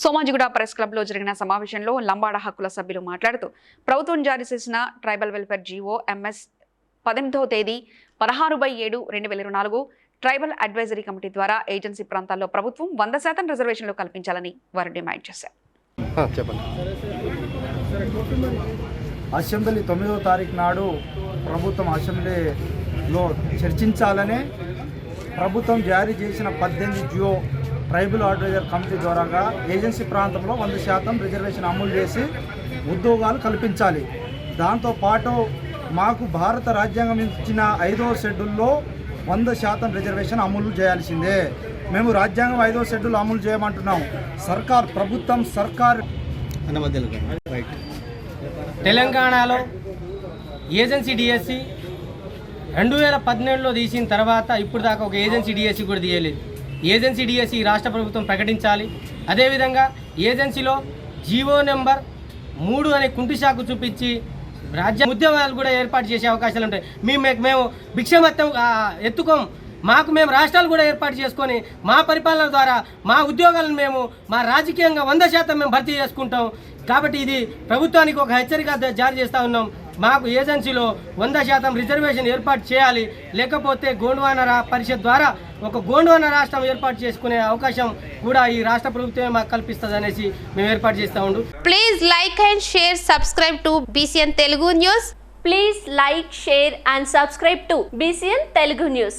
Somajiguda press క్లబ్లో జరిగిన సమావేశంలో లంబాడ హక్కుల సభ్యులు మాట్లాడుతూ ప్రభుత్వం జారీ చేసిన ట్రైబల్ వెల్ఫేర్ జీవో ఎంఎస్ 18వ తేదీ 16/7/2024 ట్రైబల్ అడ్వైజరీ కమిటీ ద్వారా ఏజెన్సీ ప్రాంతాల్లో ప్రభుత్వం 100% రిజర్వేషన్లు కల్పించాలని వారు డిమాండ్ చేశారు. అసెంబ్లీ 9వ తారీఖు నాడు ప్రభుత్వం అసెంబ్లీలో చర్చించాలని ప్రభుత్వం జారీ చేసిన 18 జియో ట్రైబల్ అడ్వైజర్ కమిటీ ద్వారా ఏజెన్సీ ప్రాంతంలో 100% రిజర్వేషన్ అమలు చేసి ఉద్యోగాలు కల్పించాలి. దాంతోపాటు మాకు భారత రాజ్యాంగం ఇచ్చిన 5వ షెడ్యూల్లో 100% రిజర్వేషన్ అమలు చేయాల్సిందే. మేము రాజ్యాంగం 5వ షెడ్యూల్ అమలు చేయమంటున్నాం. ప్రభుత్వం తెలంగాణలో ఏజెన్సీ డిఎస్సి 2017లో తీసిన తర్వాత ఇప్పుడు దాకా ఒక ఏజెన్సీ డిఎస్సి కూడా తీయలేదు. ఏజెన్సీ డిఎస్సి రాష్ట్ర ప్రభుత్వం ప్రకటించాలి. అదేవిధంగా ఏజెన్సీలో జీవో నెంబర్ 3 అనే కుంటిశాకు చూపించి రాజ్య ఉద్యమాలు కూడా ఏర్పాటు చేసే అవకాశాలు ఉంటాయి. మేము భిక్షమత్తం ఎత్తుకోం. మేము రాష్ట్రాలు కూడా ఏర్పాటు చేసుకొని మా పరిపాలన ద్వారా మా ఉద్యోగాలను మా రాజకీయంగా 100% మేము భర్తీ చేసుకుంటాం. కాబట్టి ఇది ప్రభుత్వానికి ఒక హెచ్చరిక జారీ చేస్తూ ఉన్నాం. మాకు ఏజెన్సీలో 100% రిజర్వేషన్ ఏర్పాటు చేయాలి. లేకపోతే గోండ్వానా పరిషత్ ద్వారా ఒక గోండ్వానా రాష్ట్రం ఏర్పాటు చేసుకునే అవకాశం కూడా ఈ రాష్ట్ర ప్రభుత్వమే మాకు కల్పిస్తుంది అనేసి మేము ఏర్పాటు చేస్తూ ఉండు. Please like and share, subscribe to BCN Telugu News. Please like, share and subscribe to BCN Telugu News.